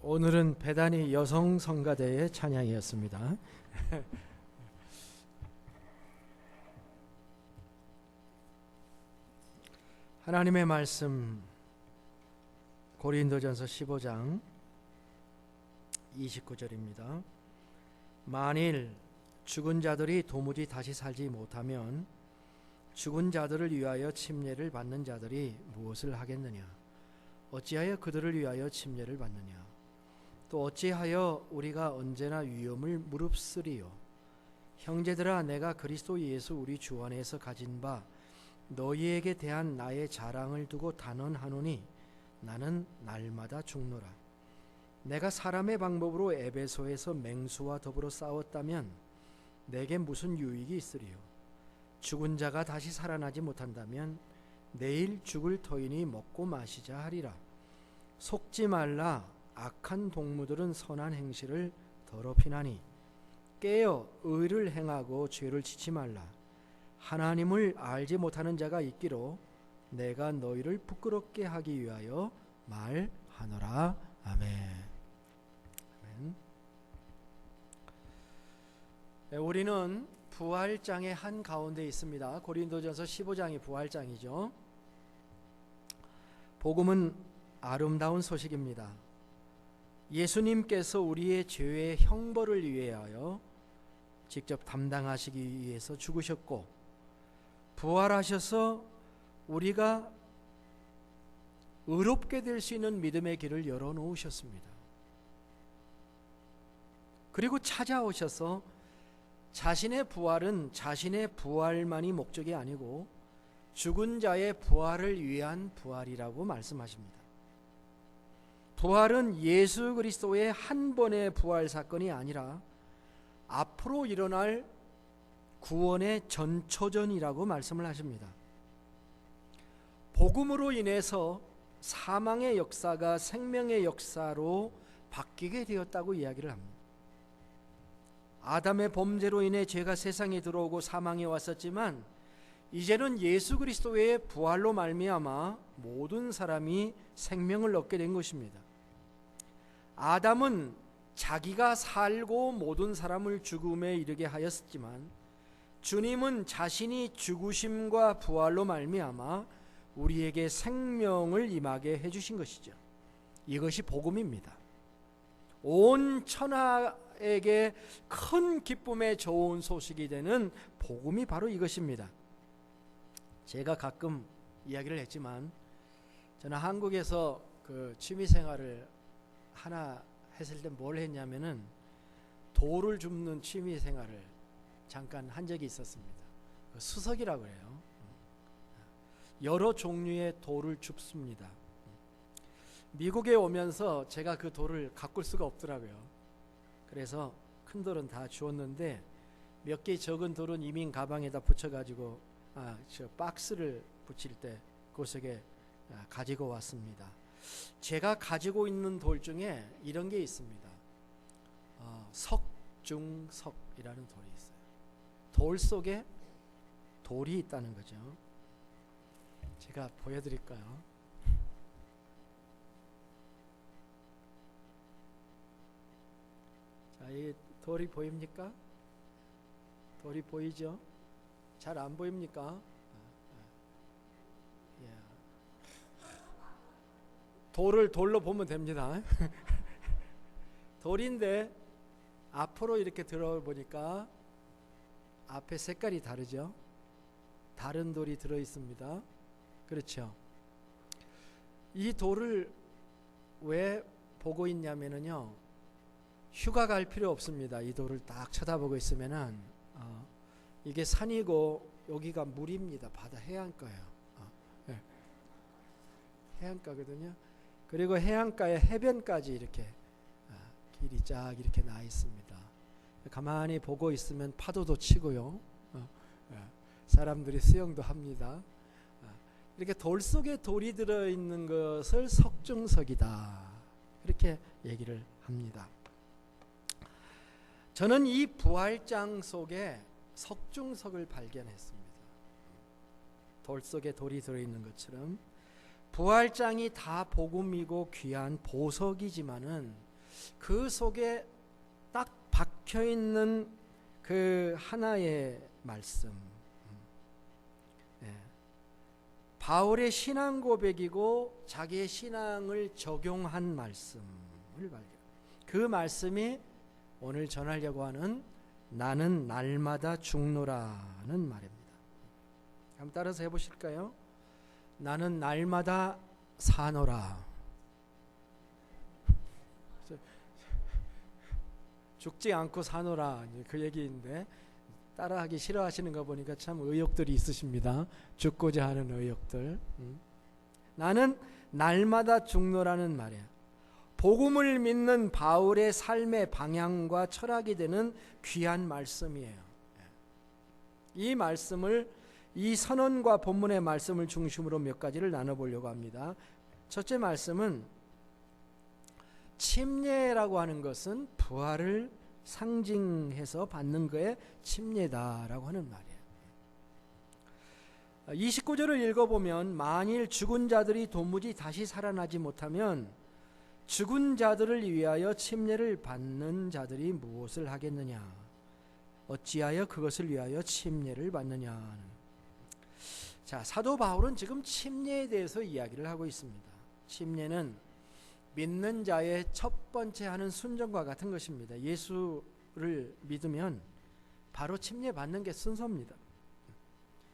오늘은 배단위 여성 성가대의 찬양이었습니다. 하나님의 말씀 고린도전서 15장 29절입니다. 만일 죽은 자들이 도무지 다시 살지 못하면 죽은 자들을 위하여 침례를 받는 자들이 무엇을 하겠느냐? 어찌하여 그들을 위하여 침례를 받느냐? 또 어찌하여 우리가 언제나 위험을 무릅쓰리요? 형제들아, 내가 그리스도 예수 우리 주 안에서 가진 바 너희에게 대한 나의 자랑을 두고 단언하노니 나는 날마다 죽노라. 내가 사람의 방법으로 에베소에서 맹수와 더불어 싸웠다면 내게 무슨 유익이 있으리요? 죽은 자가 다시 살아나지 못한다면 내일 죽을 터이니 먹고 마시자 하리라. 속지 말라. 악한 동무들은 선한 행실을 더럽히나니 깨어 의를 행하고 죄를 지지 말라. 하나님을 알지 못하는 자가 있기로 내가 너희를 부끄럽게 하기 위하여 말하노라. 아멘. 아멘. 우리는 부활장의 한 가운데 있습니다. 고린도전서 15장이 부활장이죠. 복음은 아름다운 소식입니다. 예수님께서 우리의 죄의 형벌을 위하여 직접 담당하시기 위해서 죽으셨고 부활하셔서 우리가 의롭게 될 수 있는 믿음의 길을 열어놓으셨습니다. 그리고 찾아오셔서 자신의 부활은 자신의 부활만이 목적이 아니고 죽은 자의 부활을 위한 부활이라고 말씀하십니다. 부활은 예수 그리스도의 한 번의 부활 사건이 아니라 앞으로 일어날 구원의 전초전이라고 말씀을 하십니다. 복음으로 인해서 사망의 역사가 생명의 역사로 바뀌게 되었다고 이야기를 합니다. 아담의 범죄로 인해 죄가 세상에 들어오고 사망이 왔었지만 이제는 예수 그리스도의 부활로 말미암아 모든 사람이 생명을 얻게 된 것입니다. 아담은 자기가 살고 모든 사람을 죽음에 이르게 하였지만 주님은 자신이 죽으심과 부활로 말미암아 우리에게 생명을 임하게 해주신 것이죠. 이것이 복음입니다. 온 천하에게 큰 기쁨의 좋은 소식이 되는 복음이 바로 이것입니다. 제가 가끔 이야기를 했지만 저는 한국에서 그 취미생활을 하나 했을 때 뭘 했냐면은 돌을 줍는 취미생활을 잠깐 한 적이 있었습니다. 수석이라고 해요. 여러 종류의 돌을 줍습니다. 미국에 오면서 제가 그 돌을 가꿀 수가 없더라고요. 그래서 큰 돌은 다 주었는데 몇 개 적은 돌은 이민 가방에다 붙여가지고 저 박스를 붙일 때 그 속에 가지고 왔습니다. 제가 가지고 있는 돌 중에 이런 게 있습니다. 석중석이라는 돌이 있어요. 돌 속에 돌이 있다는 거죠. 제가 보여드릴까요? 자, 이 돌이 보입니까? 돌이 보이죠? 잘 안 보입니까? 돌을 돌로 보면 됩니다. 돌인데 앞으로 이렇게 들어보니까 앞에 색깔이 다르죠? 다른 돌이 들어 있습니다. 그렇죠? 이 돌을 왜 보고 있냐면요, 휴가 갈 필요 없습니다. 이 돌을 딱 쳐다보고 있으면은 이게 산이고 여기가 물입니다. 바다 해안가예요. 네. 해안가거든요. 그리고 해안가에 해변까지 이렇게 길이 쫙 이렇게 나 있습니다. 가만히 보고 있으면 파도도 치고요. 사람들이 수영도 합니다. 이렇게 돌 속에 돌이 들어있는 것을 석중석이다, 그렇게 얘기를 합니다. 저는 이 부활장 속에 석중석을 발견했습니다. 돌 속에 돌이 들어있는 것처럼 부활장이 다 복음이고 귀한 보석이지만은 그 속에 딱 박혀 있는 그 하나의 말씀, 바울의 신앙 고백이고 자기의 신앙을 적용한 말씀을 발견. 그 말씀이 오늘 전하려고 하는 나는 날마다 죽노라는 말입니다. 한번 따라서 해보실까요? 나는 날마다 사노라. 죽지 않고 사노라, 그 얘기인데 따라하기 싫어하시는 거 보니까 참 의욕들이 있으십니다. 죽고자 하는 의욕들. 나는 날마다 죽노라는 말이에요. 복음을 믿는 바울의 삶의 방향과 철학이 되는 귀한 말씀이에요. 이 말씀을, 이 선언과 본문의 말씀을 중심으로 몇 가지를 나눠보려고 합니다. 첫째 말씀은 침례라고 하는 것은 부활을 상징해서 받는 거에 침례다라고 하는 말이에요. 29절을 읽어보면 만일 죽은 자들이 도무지 다시 살아나지 못하면 죽은 자들을 위하여 침례를 받는 자들이 무엇을 하겠느냐? 어찌하여 그것을 위하여 침례를 받느냐? 자, 사도 바울은 지금 침례에 대해서 이야기를 하고 있습니다. 침례는 믿는 자의 첫 번째 하는 순종과 같은 것입니다. 예수를 믿으면 바로 침례 받는 게 순서입니다.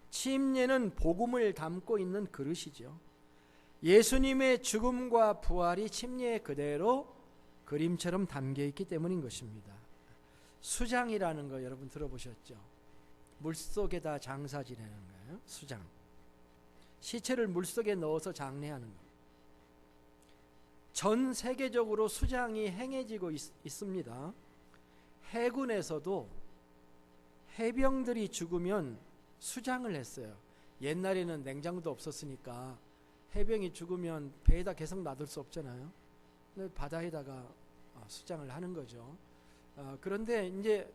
침례는 복음을 담고 있는 그릇이죠. 예수님의 죽음과 부활이 침례에 그대로 그림처럼 담겨 있기 때문인 것입니다. 수장이라는 거 여러분 들어보셨죠? 물속에다 장사 지내는 거예요. 수장. 시체를 물속에 넣어서 장례하는 거. 전 세계적으로 수장이 행해지고 있습니다. 해군에서도 해병들이 죽으면 수장을 했어요. 옛날에는 냉장고도 없었으니까 해병이 죽으면 배에다 계속 놔둘 수 없잖아요. 바다에다가 수장을 하는 거죠. 그런데 이제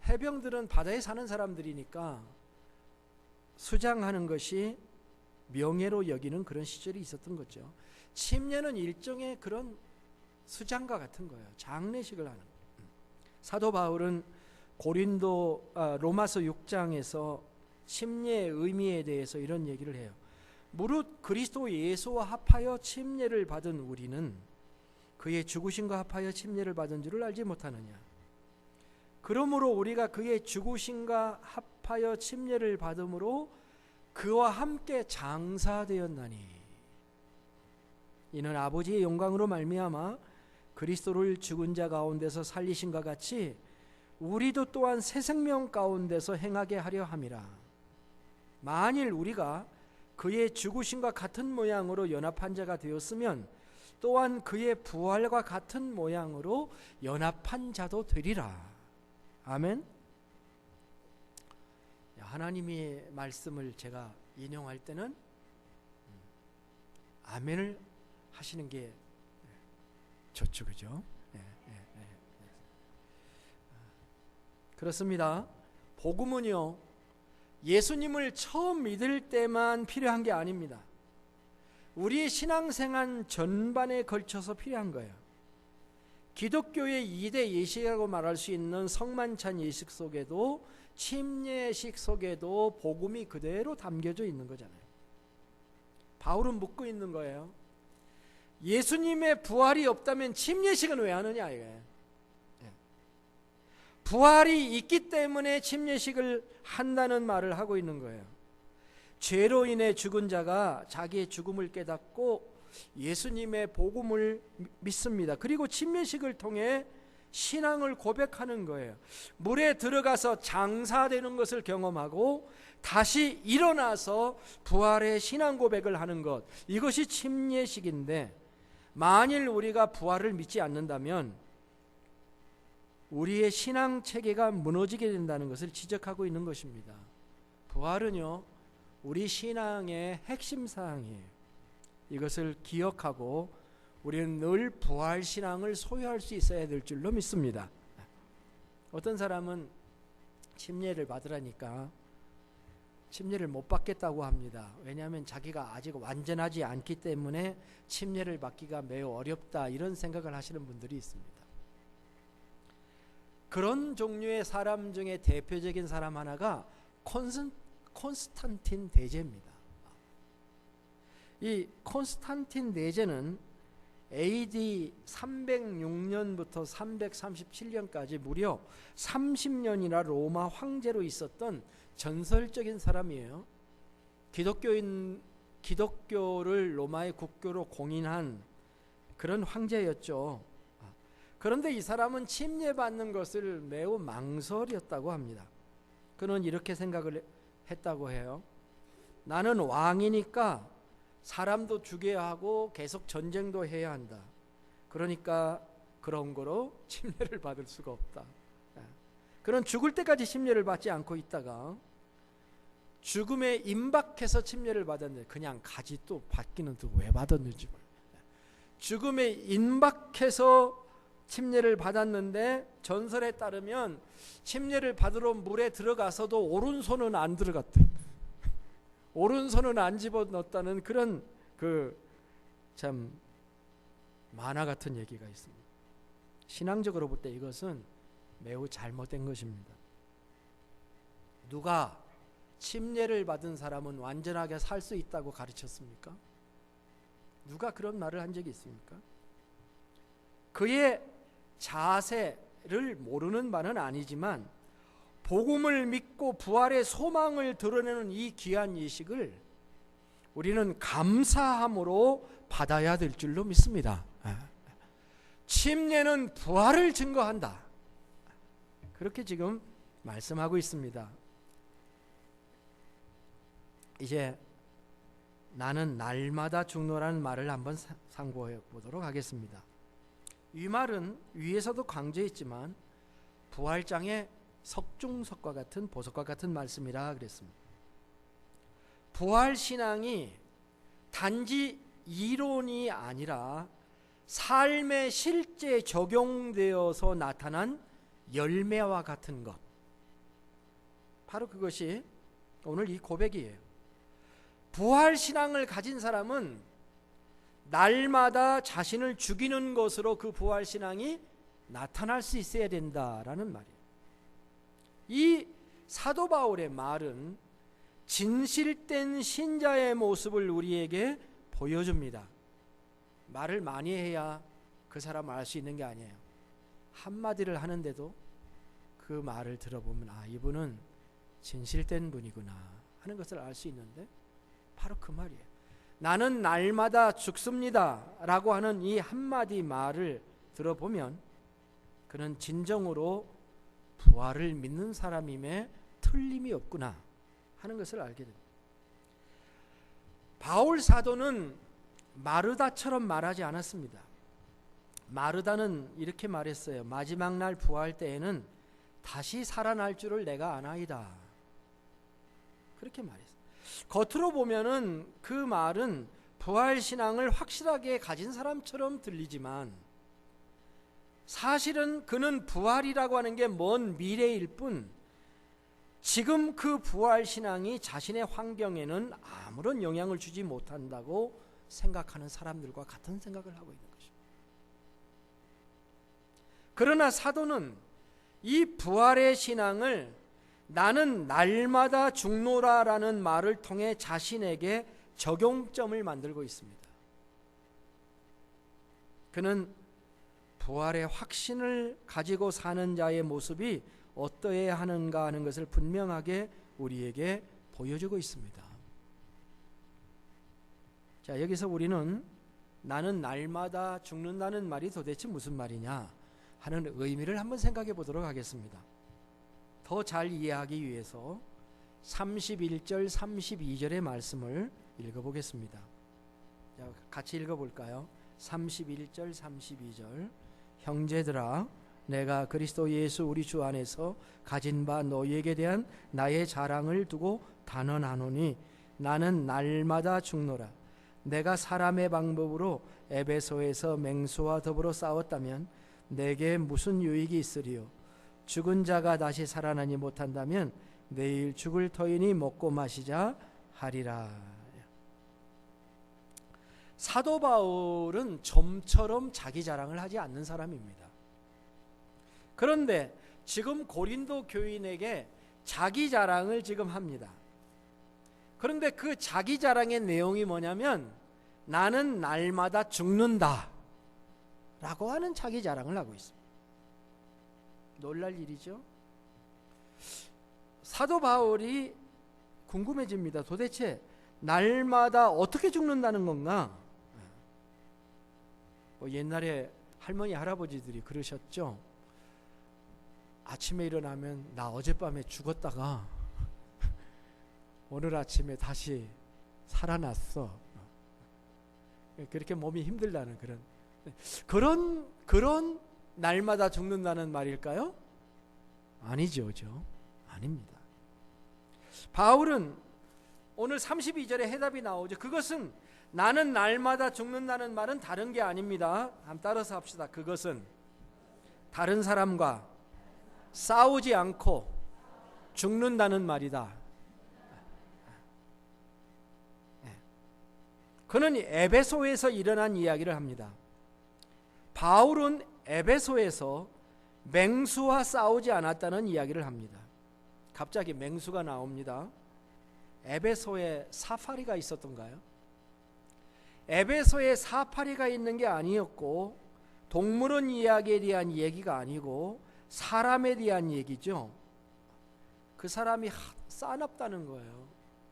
해병들은 바다에 사는 사람들이니까 수장하는 것이 명예로 여기는 그런 시절이 있었던 거죠. 침례는 일종의 그런 수장과 같은 거예요. 장례식을 하는. 사도 바울은 로마서 6장에서 침례의 의미에 대해서 이런 얘기를 해요. 무릇 그리스도 예수와 합하여 침례를 받은 우리는 그의 죽으심과 합하여 침례를 받은 줄을 알지 못하느냐? 그러므로 우리가 그의 죽으심과 합하여 침례를 받음으로 그와 함께 장사되었나니 이는 아버지의 영광으로 말미암아 그리스도를 죽은 자 가운데서 살리신과 같이 우리도 또한 새 생명 가운데서 행하게 하려 함이라. 만일 우리가 그의 죽으심과 같은 모양으로 연합한 자가 되었으면 또한 그의 부활과 같은 모양으로 연합한 자도 되리라. 아멘. 하나님의 말씀을 제가 인용할 때는 아멘을 하시는 게 좋죠, 그죠? 그렇습니다. 복음은요, 예수님을 처음 믿을 때만 필요한 게 아닙니다. 우리의 신앙생활 전반에 걸쳐서 필요한 거예요. 기독교의 2대 예식이라고 말할 수 있는 성만찬 예식 속에도 침례식 속에도 복음이 그대로 담겨져 있는 거잖아요. 바울은 묻고 있는 거예요. 예수님의 부활이 없다면 침례식은 왜 하느냐 이거예요. 부활이 있기 때문에 침례식을 한다는 말을 하고 있는 거예요. 죄로 인해 죽은 자가 자기의 죽음을 깨닫고 예수님의 복음을 믿습니다. 그리고 침례식을 통해 신앙을 고백하는 거예요. 물에 들어가서 장사되는 것을 경험하고 다시 일어나서 부활의 신앙 고백을 하는 것, 이것이 침례식인데, 만일 우리가 부활을 믿지 않는다면 우리의 신앙 체계가 무너지게 된다는 것을 지적하고 있는 것입니다. 부활은요, 우리 신앙의 핵심 사항이에요. 이것을 기억하고 우리는 늘 부활 신앙을 소유할 수 있어야 될 줄로 믿습니다. 어떤 사람은 침례를 받으라니까 침례를 못 받겠다고 합니다. 왜냐하면 자기가 아직 완전하지 않기 때문에 침례를 받기가 매우 어렵다, 이런 생각을 하시는 분들이 있습니다. 그런 종류의 사람 중에 대표적인 사람 하나가 콘스탄틴 대제입니다. 이 콘스탄틴 대제는 AD 306년부터 337년까지 무려 30년이나 로마 황제로 있었던 전설적인 사람이에요. 기독교를 로마의 국교로 공인한 그런 황제였죠. 그런데 이 사람은 침례받는 것을 매우 망설였다고 합니다. 그는 이렇게 생각을 했다고 해요. 나는 왕이니까 사람도 죽여야 하고 계속 전쟁도 해야 한다. 그러니까 그런 거로 침례를 받을 수가 없다. 그는 죽을 때까지 침례를 받지 않고 있다가 죽음에 임박해서 침례를 받았는데, 그냥 가지 또 받기는 또 왜 받았는지 몰라요. 죽음에 임박해서 침례를 받았는데 전설에 따르면 침례를 받으러 물에 들어가서도 오른손은 안 들어갔대. 오른손은 안 집어넣었다는 그런 참 만화 같은 얘기가 있습니다. 신앙적으로 볼 때 이것은 매우 잘못된 것입니다. 누가 침례를 받은 사람은 완전하게 살 수 있다고 가르쳤습니까? 누가 그런 말을 한 적이 있습니까? 그의 자세를 모르는 바는 아니지만 복음을 믿고 부활의 소망을 드러내는 이 귀한 이식을 우리는 감사함으로 받아야 될 줄로 믿습니다. 침례는 부활을 증거한다. 그렇게 지금 말씀하고 있습니다. 이제 나는 날마다 죽노라는 말을 한번 상고해 보도록 하겠습니다. 이 말은 위에서도 강조했지만 부활장의 석중석과 같은 보석과 같은 말씀이라 그랬습니다. 부활신앙이 단지 이론이 아니라 삶에 실제 적용되어서 나타난 열매와 같은 것, 바로 그것이 오늘 이 고백이에요. 부활신앙을 가진 사람은 날마다 자신을 죽이는 것으로 그 부활신앙이 나타날 수 있어야 된다라는 말이에요. 이 사도 바울의 말은 진실된 신자의 모습을 우리에게 보여줍니다. 말을 많이 해야 그 사람을 알 수 있는 게 아니에요. 한마디를 하는데도 그 말을 들어보면 이분은 진실된 분이구나 하는 것을 알 수 있는데, 바로 그 말이에요. 나는 날마다 죽습니다 라고 하는 이 한마디 말을 들어보면 그는 진정으로 부활을 믿는 사람임에 틀림이 없구나 하는 것을 알게 됩니다. 바울 사도는 마르다처럼 말하지 않았습니다. 마르다는 이렇게 말했어요. 마지막 날 부활 때에는 다시 살아날 줄을 내가 아나이다. 그렇게 말했어요. 겉으로 보면은 그 말은 부활신앙을 확실하게 가진 사람처럼 들리지만 사실은 그는 부활이라고 하는 게 먼 미래일 뿐 지금 그 부활신앙이 자신의 환경에는 아무런 영향을 주지 못한다고 생각하는 사람들과 같은 생각을 하고 있는 것입니다. 그러나 사도는 이 부활의 신앙을 나는 날마다 죽노라라는 말을 통해 자신에게 적용점을 만들고 있습니다. 그는 부활의 확신을 가지고 사는 자의 모습이 어떠해야 하는가 하는 것을 분명하게 우리에게 보여주고 있습니다. 자, 여기서 우리는 나는 날마다 죽는다는 말이 도대체 무슨 말이냐 하는 의미를 한번 생각해 보도록 하겠습니다. 더 잘 이해하기 위해서 31절 32절의 말씀을 읽어보겠습니다. 자, 같이 읽어볼까요? 31절 32절. 형제들아, 내가 그리스도 예수 우리 주 안에서 가진 바 너희에게 대한 나의 자랑을 두고 단언하노니 나는 날마다 죽노라. 내가 사람의 방법으로 에베소에서 맹수와 더불어 싸웠다면 내게 무슨 유익이 있으리요? 죽은 자가 다시 살아나지 못한다면 내일 죽을 터이니 먹고 마시자 하리라. 사도 바울은 좀처럼 자기 자랑을 하지 않는 사람입니다. 그런데 지금 고린도 교인에게 자기 자랑을 지금 합니다. 그런데 그 자기 자랑의 내용이 뭐냐면 나는 날마다 죽는다 라고 하는 자기 자랑을 하고 있습니다. 놀랄 일이죠. 사도 바울이 궁금해집니다. 도대체 날마다 어떻게 죽는다는 건가? 옛날에 할머니 할아버지들이 그러셨죠. 아침에 일어나면 나 어젯밤에 죽었다가 오늘 아침에 다시 살아났어. 그렇게 몸이 힘들다는 그런 날마다 죽는다는 말일까요? 아니죠. 아닙니다. 바울은 오늘 32절에 해답이 나오죠. 그것은 나는 날마다 죽는다는 말은 다른 게 아닙니다. 한번 따라서 합시다. 그것은 다른 사람과 싸우지 않고 죽는다는 말이다. 그는 에베소에서 일어난 이야기를 합니다. 바울은 에베소에서 맹수와 싸우지 않았다는 이야기를 합니다. 갑자기 맹수가 나옵니다. 에베소에 사파리가 있었던가요? 에베소에 사파리가 있는 게 아니었고 동물원 이야기에 대한 얘기가 아니고 사람에 대한 얘기죠. 그 사람이 싸납다는 거예요.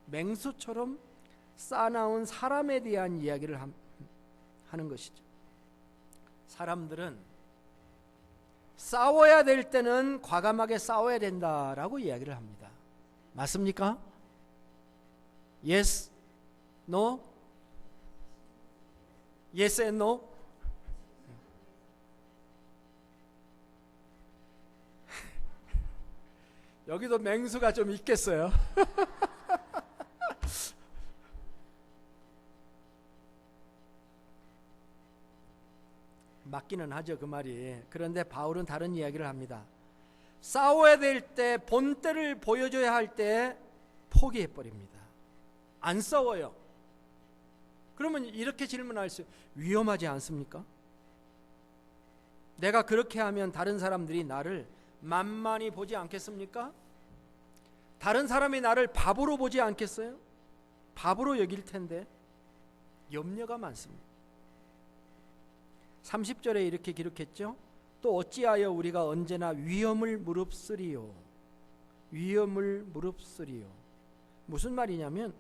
맹수처럼 싸나운 사람에 대한 이야기를 하는 것이죠. 사람들은 싸워야 될 때는 과감하게 싸워야 된다라고 이야기를 합니다. 맞습니까? Yes? No? Yes and no? 여기도 맹수가 좀 있겠어요. 맞기는 하죠, 그 말이. 그런데 바울은 다른 이야기를 합니다. 싸워야 될 때, 본때를 보여줘야 할 때 포기해버립니다. 안 싸워요. 그러면 이렇게 질문할 수, 위험하지 않습니까? 내가 그렇게 하면 다른 사람들이 나를 만만히 보지 않겠습니까? 다른 사람이 나를 바보로 보지 않겠어요? 바보로 여길 텐데 염려가 많습니다. 30절에 이렇게 기록했죠. 또 어찌하여 우리가 언제나 위험을 무릅쓰리요. 위험을 무릅쓰리요. 무슨 말이냐면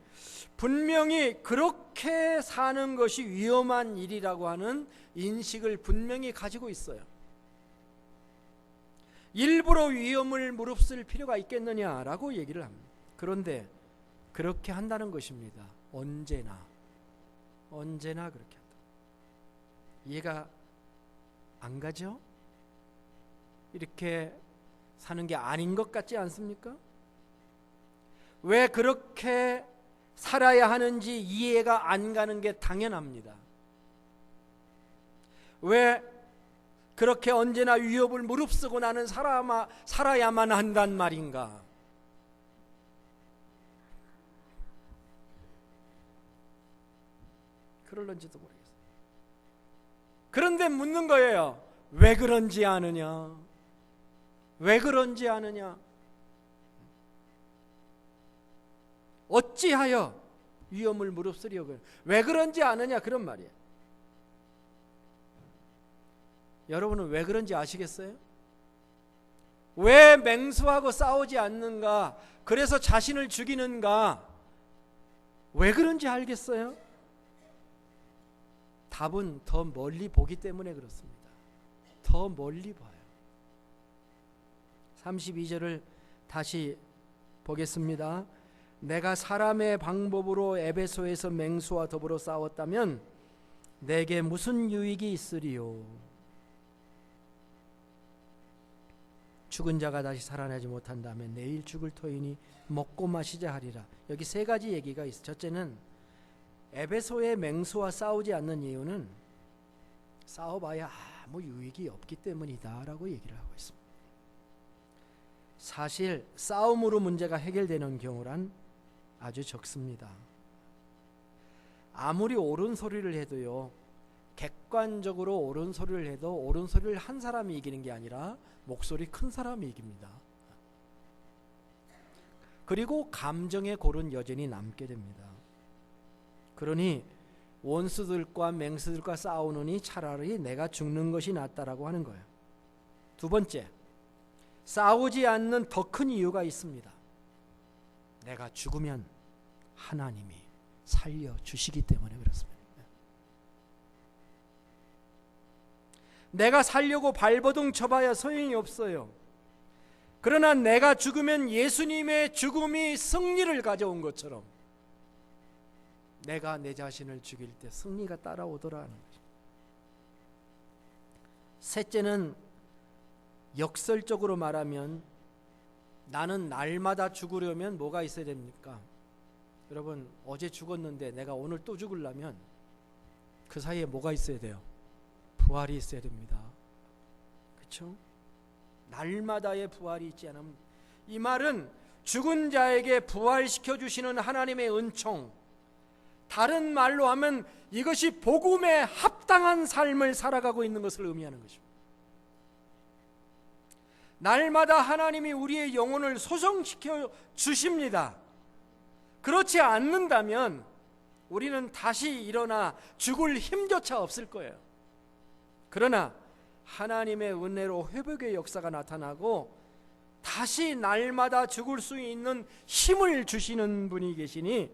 분명히 그렇게 사는 것이 위험한 일이라고 하는 인식을 분명히 가지고 있어요. 일부러 위험을 무릅쓸 필요가 있겠느냐라고 얘기를 합니다. 그런데 그렇게 한다는 것입니다. 언제나 그렇게 한다. 이해가 안 가죠? 이렇게 사는 게 아닌 것 같지 않습니까? 왜 그렇게 살아야 하는지 이해가 안 가는 게 당연합니다. 왜 그렇게 언제나 위협을 무릅쓰고 나는 살아야만 한단 말인가? 그럴런지도 모르겠어요. 그런데 묻는 거예요. 왜 그런지 아느냐? 왜 그런지 아느냐? 어찌하여 위험을 무릅쓰려고? 왜 그런지 아느냐? 그런 말이에요. 여러분은 왜 그런지 아시겠어요? 왜 맹수하고 싸우지 않는가? 그래서 자신을 죽이는가? 왜 그런지 알겠어요? 답은 더 멀리 보기 때문에 그렇습니다. 더 멀리 봐요. 32절을 다시 보겠습니다. 내가 사람의 방법으로 에베소에서 맹수와 더불어 싸웠다면 내게 무슨 유익이 있으리요? 죽은 자가 다시 살아나지 못한다면 내일 죽을 터이니 먹고 마시자 하리라. 여기 세 가지 얘기가 있어요. 첫째는 에베소의 맹수와 싸우지 않는 이유는 싸워봐야 아무 유익이 없기 때문이다 라고 얘기를 하고 있습니다. 사실 싸움으로 문제가 해결되는 경우란 아주 적습니다. 아무리 옳은 소리를 해도요, 객관적으로 옳은 소리를 해도 옳은 소리를 한 사람이 이기는 게 아니라 목소리 큰 사람이 이깁니다. 그리고 감정의 골은 여전히 남게 됩니다. 그러니 원수들과 맹수들과 싸우느니 차라리 내가 죽는 것이 낫다라고 하는 거예요. 두 번째, 싸우지 않는 더 큰 이유가 있습니다. 내가 죽으면 하나님이 살려주시기 때문에 그렇습니다. 내가 살려고 발버둥 쳐봐야 소용이 없어요. 그러나 내가 죽으면 예수님의 죽음이 승리를 가져온 것처럼 내가 내 자신을 죽일 때 승리가 따라오더라는 거죠. 셋째는 역설적으로 말하면 나는 날마다 죽으려면 뭐가 있어야 됩니까? 여러분, 어제 죽었는데 내가 오늘 또 죽으려면 그 사이에 뭐가 있어야 돼요? 부활이 있어야 됩니다. 그렇죠? 날마다의 부활이 있지 않으면, 이 말은 죽은 자에게 부활시켜 주시는 하나님의 은총, 다른 말로 하면 이것이 복음에 합당한 삶을 살아가고 있는 것을 의미하는 것입니다. 날마다 하나님이 우리의 영혼을 소성시켜 주십니다. 그렇지 않는다면 우리는 다시 일어나 죽을 힘조차 없을 거예요. 그러나 하나님의 은혜로 회복의 역사가 나타나고 다시 날마다 죽을 수 있는 힘을 주시는 분이 계시니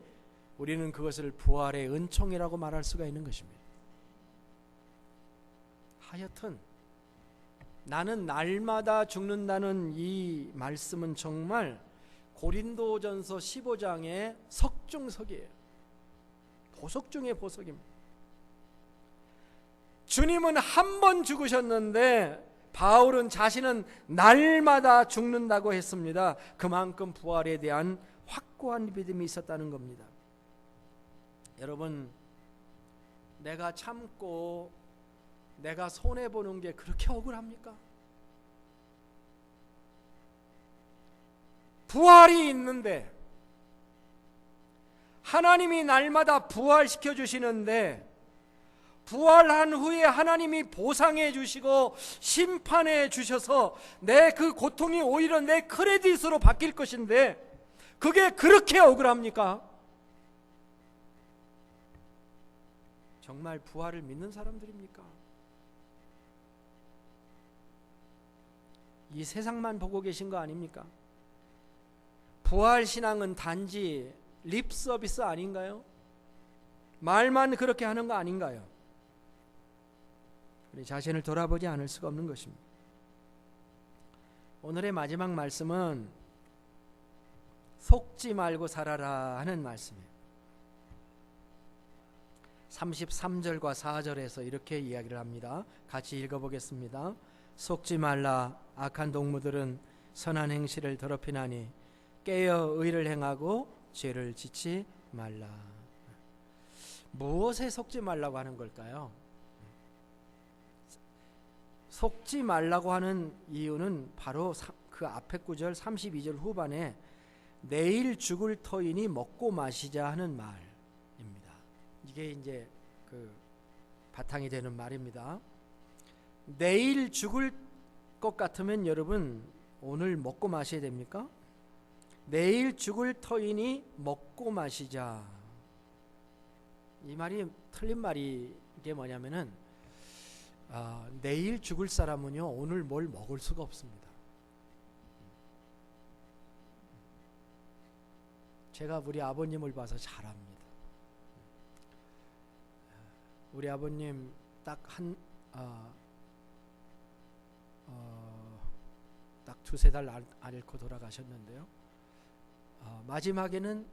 우리는 그것을 부활의 은총이라고 말할 수가 있는 것입니다. 하여튼 나는 날마다 죽는다는 이 말씀은 정말 고린도전서 15장의 석중석이에요. 보석 중의 보석입니다. 주님은 한 번 죽으셨는데 바울은 자신은 날마다 죽는다고 했습니다. 그만큼 부활에 대한 확고한 믿음이 있었다는 겁니다. 여러분, 내가 참고 내가 손해보는 게 그렇게 억울합니까? 부활이 있는데, 하나님이 날마다 부활시켜 주시는데, 부활한 후에 하나님이 보상해 주시고 심판해 주셔서 내 그 고통이 오히려 내 크레딧으로 바뀔 것인데 그게 그렇게 억울합니까? 정말 부활을 믿는 사람들입니까? 이 세상만 보고 계신 거 아닙니까? 부활 신앙은 단지 립 서비스 아닌가요? 말만 그렇게 하는 거 아닌가요? 우리 자신을 돌아보지 않을 수가 없는 것입니다. 오늘의 마지막 말씀은 속지 말고 살아라 하는 말씀이에요. 33절과 4절에서 이렇게 이야기를 합니다. 같이 읽어보겠습니다. 속지 말라. 악한 동무들은 선한 행실을 더럽히나니 깨어 의를 행하고 죄를 짓지 말라. 무엇에 속지 말라고 하는 걸까요? 속지 말라고 하는 이유는 바로 그 앞에 구절 32절 후반에 내일 죽을 터이니 먹고 마시자 하는 말입니다. 이게 이제 그 바탕이 되는 말입니다. 내일 죽을 것 같으면 여러분 오늘 먹고 마셔야 됩니까? 내일 죽을 터이니 먹고 마시자. 이 말이 틀린 말이 이게 뭐냐면은 내일 죽을 사람은요 오늘 뭘 먹을 수가 없습니다. 제가 우리 아버님을 봐서 잘 압니다. 우리 아버님 딱 두세 달 앓고 돌아가셨는데요. 마지막에는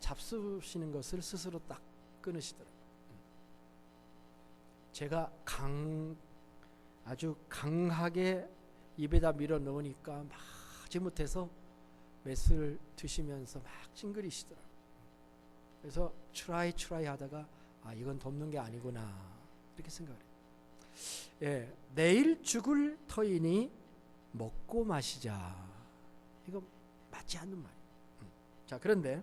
잡수시는 것을 스스로 딱 끊으시더라고요. 제가 아주 강하게 입에다 밀어 넣으니까 마지못해서 맷을 드시면서 막 찡그리시더라고요. 그래서 추라이 하다가 이건 돕는 게 아니구나 이렇게 생각을 해요. 예, 내일 죽을 터이니 먹고 마시자. 이거 맞지 않는 말이에요. 자, 그런데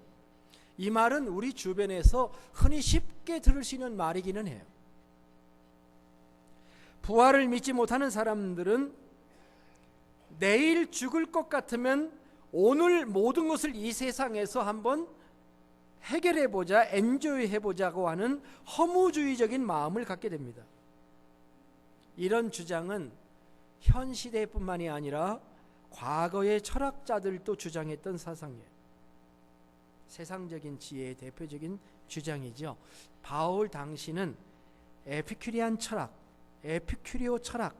이 말은 우리 주변에서 흔히 쉽게 들을 수 있는 말이기는 해요. 부활을 믿지 못하는 사람들은 내일 죽을 것 같으면 오늘 모든 것을 이 세상에서 한번 해결해보자, 엔조이해보자고 하는 허무주의적인 마음을 갖게 됩니다. 이런 주장은 현 시대뿐만이 아니라 과거의 철학자들도 주장했던 사상이에요. 세상적인 지혜의 대표적인 주장이죠. 바울 당시는 에피큐리안 철학, 에피큐리오 철학,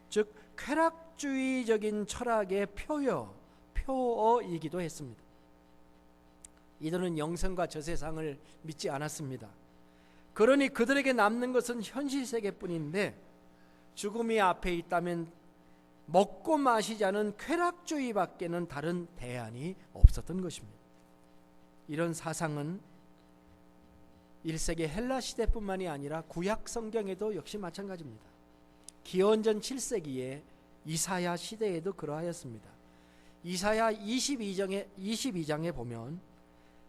즉 쾌락주의적인 철학의 표어이기도 했습니다. 이들은 영생과 저 세상을 믿지 않았습니다. 그러니 그들에게 남는 것은 현실 세계뿐인데 죽음이 앞에 있다면 먹고 마시자는 쾌락주의밖에는 다른 대안이 없었던 것입니다. 이런 사상은 1세기 헬라 시대뿐만이 아니라 구약 성경에도 역시 마찬가지입니다. 기원전 7세기에 이사야 시대에도 그러하였습니다. 이사야 22장에 보면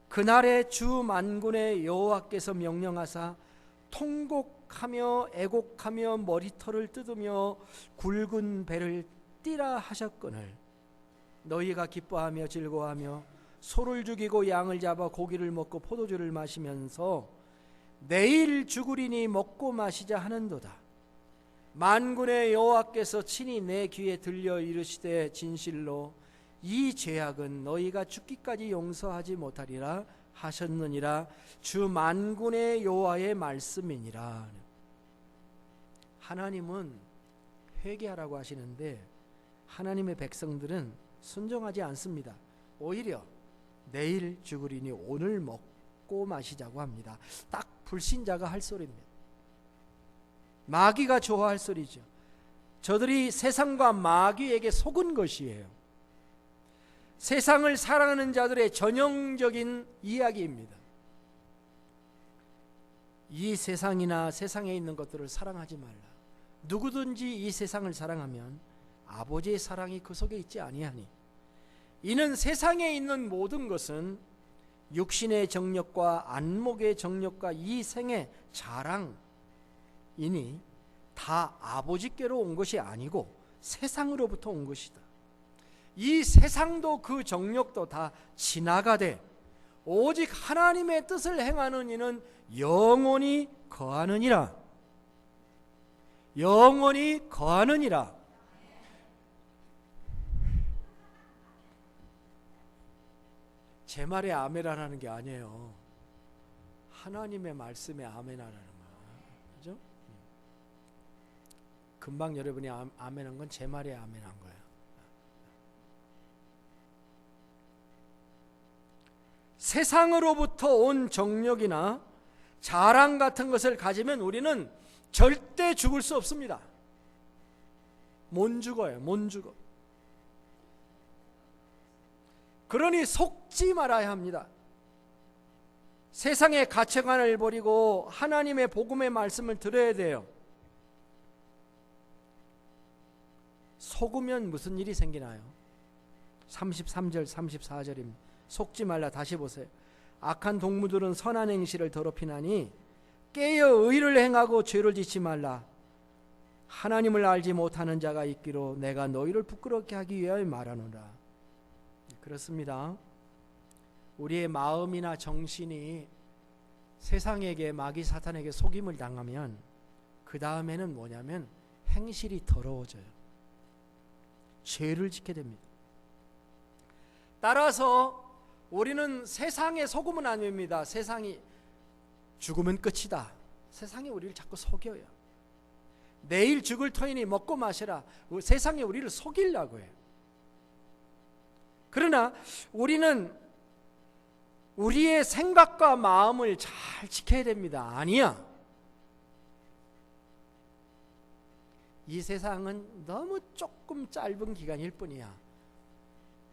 그날에 주 만군의 여호와께서 명령하사 통곡하며 애곡하며 머리털을 뜯으며 굵은 배를 띠라 하셨거늘 너희가 기뻐하며 즐거워하며 소를 죽이고 양을 잡아 고기를 먹고 포도주를 마시면서 내일 죽으리니 먹고 마시자 하는도다. 만군의 여호와께서 친히 내 귀에 들려 이르시되 진실로 이 죄악은 너희가 죽기까지 용서하지 못하리라 하셨느니라. 주 만군의 여호와의 말씀이니라. 하나님은 회개하라고 하시는데 하나님의 백성들은 순종하지 않습니다. 오히려 내일 죽으리니 오늘 먹고 마시자고 합니다. 딱 불신자가 할 소리입니다. 마귀가 좋아할 소리죠. 저들이 세상과 마귀에게 속은 것이에요. 세상을 사랑하는 자들의 전형적인 이야기입니다. 이 세상이나 세상에 있는 것들을 사랑하지 말라. 누구든지 이 세상을 사랑하면 아버지의 사랑이 그 속에 있지 아니하니 이는 세상에 있는 모든 것은 육신의 정욕과 안목의 정욕과 이 생의 자랑이니 다 아버지께로 온 것이 아니고 세상으로부터 온 것이다. 이 세상도 그 정욕도 다 지나가되 오직 하나님의 뜻을 행하는 이는 영원히 거하느니라. 영원히 거하느니라. 제 말에 아멘하라는 게 아니에요. 하나님의 말씀에 아멘하라는 거예요. 그죠? 금방 여러분이 아멘한 건 제 말에 아멘한 거예요. 세상으로부터 온 정욕이나 자랑 같은 것을 가지면 우리는 절대 죽을 수 없습니다. 못 죽어요. 못 죽어. 그러니 속지 말아야 합니다. 세상의 가치관을 버리고 하나님의 복음의 말씀을 들어야 돼요. 속으면 무슨 일이 생기나요? 33절 34절입니다. 속지 말라. 다시 보세요. 악한 동무들은 선한 행실을 더럽히나니 깨어 의를 행하고 죄를 짓지 말라. 하나님을 알지 못하는 자가 있기로 내가 너희를 부끄럽게 하기 위하여 말하노라. 그렇습니다. 우리의 마음이나 정신이 세상에게 마귀 사탄에게 속임을 당하면 그 다음에는 뭐냐면 행실이 더러워져요. 죄를 짓게 됩니다. 따라서 우리는 세상에 속으면 안 됩니다. 세상이 죽으면 끝이다. 세상이 우리를 자꾸 속여요. 내일 죽을 터이니 먹고 마시라. 세상이 우리를 속이려고 해요. 그러나 우리는 우리의 생각과 마음을 잘 지켜야 됩니다. 아니야. 이 세상은 너무 조금 짧은 기간일 뿐이야.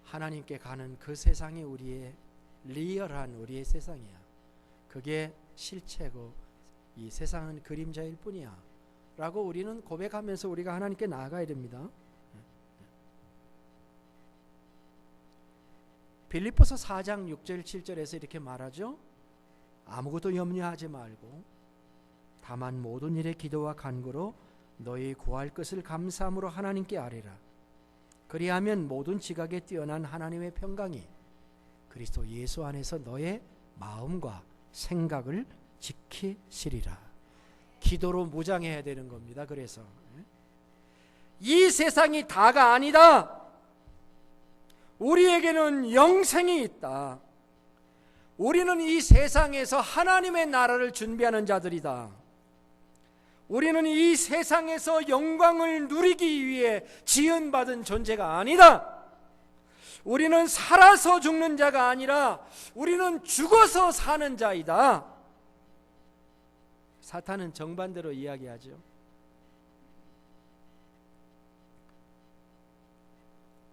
하나님께 가는 그 세상이 우리의 리얼한 우리의 세상이야. 그게 실체고 이 세상은 그림자일 뿐이야 라고 우리는 고백하면서 우리가 하나님께 나아가야 됩니다. 빌립보서 4장 6절 7절에서 이렇게 말하죠. 아무것도 염려하지 말고 다만 모든 일에 기도와 간구로 너희 구할 것을 감사함으로 하나님께 아뢰라. 그리하면 모든 지각에 뛰어난 하나님의 평강이 그리스도 예수 안에서 너의 마음과 생각을 지키시리라. 기도로 무장해야 되는 겁니다. 그래서 이 세상이 다가 아니다. 우리에게는 영생이 있다. 우리는 이 세상에서 하나님의 나라를 준비하는 자들이다. 우리는 이 세상에서 영광을 누리기 위해 지은받은 존재가 아니다. 우리는 살아서 죽는 자가 아니라 우리는 죽어서 사는 자이다. 사탄은 정반대로 이야기하죠.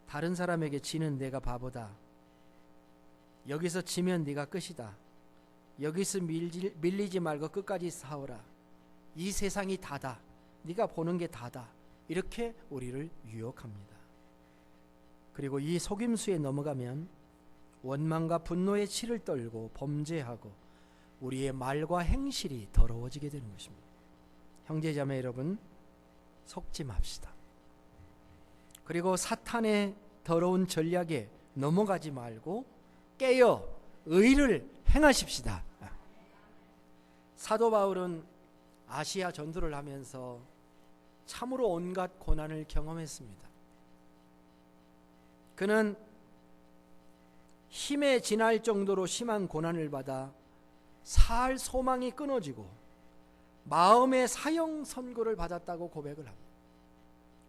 다른 사람에게 지는 내가 바보다. 여기서 지면 네가 끝이다. 여기서 밀리지 말고 끝까지 싸워라. 이 세상이 다다. 네가 보는 게 다다. 이렇게 우리를 유혹합니다. 그리고 이 속임수에 넘어가면 원망과 분노의 치를 떨고 범죄하고 우리의 말과 행실이 더러워지게 되는 것입니다. 형제자매 여러분, 속지 맙시다. 그리고 사탄의 더러운 전략에 넘어가지 말고 깨어 의를 행하십시다. 사도 바울은 아시아 전도를 하면서 참으로 온갖 고난을 경험했습니다. 그는 힘에 지날 정도로 심한 고난을 받아 살 소망이 끊어지고 마음의 사형 선고를 받았다고 고백을 합니다.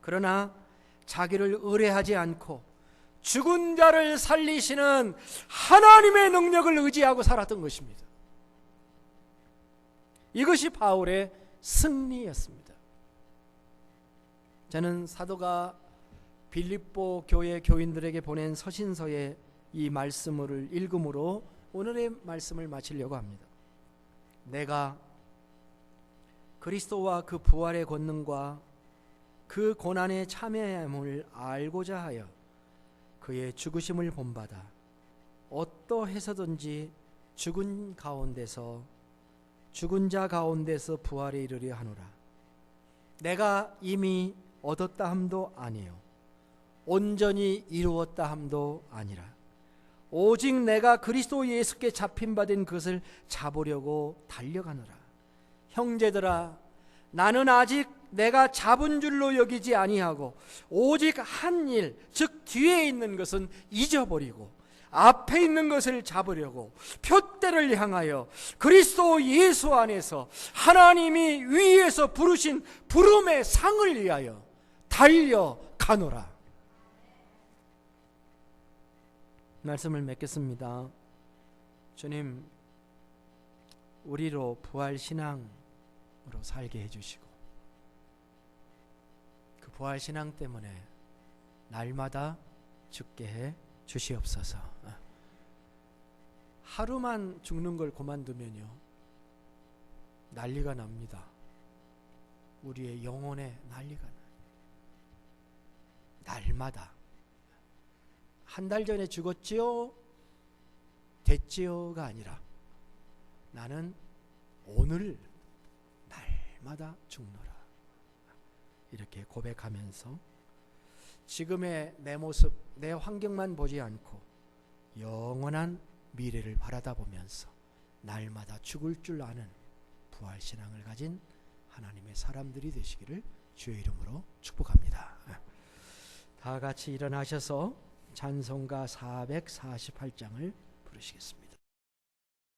그러나 자기를 의뢰하지 않고 죽은 자를 살리시는 하나님의 능력을 의지하고 살았던 것입니다. 이것이 바울의 승리였습니다. 저는 사도가 빌립보 교회 교인들에게 보낸 서신서의 이 말씀을 읽음으로 오늘의 말씀을 마치려고 합니다. 내가 그리스도와 그 부활의 권능과 그 고난의 참여함을 알고자 하여 그의 죽으심을 본받아 어떠해서든지 죽은 자 가운데서 부활에 이르려 하노라. 내가 이미 얻었다 함도 아니요 온전히 이루었다 함도 아니라 오직 내가 그리스도 예수께 잡힌 바 된 것을 잡으려고 달려가노라. 형제들아, 나는 아직 내가 잡은 줄로 여기지 아니하고 오직 한 일, 즉 뒤에 있는 것은 잊어버리고 앞에 있는 것을 잡으려고 표대를 향하여 그리스도 예수 안에서 하나님이 위에서 부르신 부름의 상을 위하여 달려가노라. 말씀을 맺겠습니다. 주님, 우리로 부활신앙으로 살게 해주시고 그 부활신앙 때문에 날마다 죽게 해 주시옵소서. 하루만 죽는 걸 그만두면요 난리가 납니다. 우리의 영혼에 난리가 나요. 날마다 한 달 전에 죽었지요? 됐지요가 아니라 나는 오늘 날마다 죽노라. 이렇게 고백하면서 지금의 내 모습, 내 환경만 보지 않고 영원한 미래를 바라다 보면서 날마다 죽을 줄 아는 부활신앙을 가진 하나님의 사람들이 되시기를 주의 이름으로 축복합니다. 다 같이 일어나셔서 찬송가 448장을 부르시겠습니다.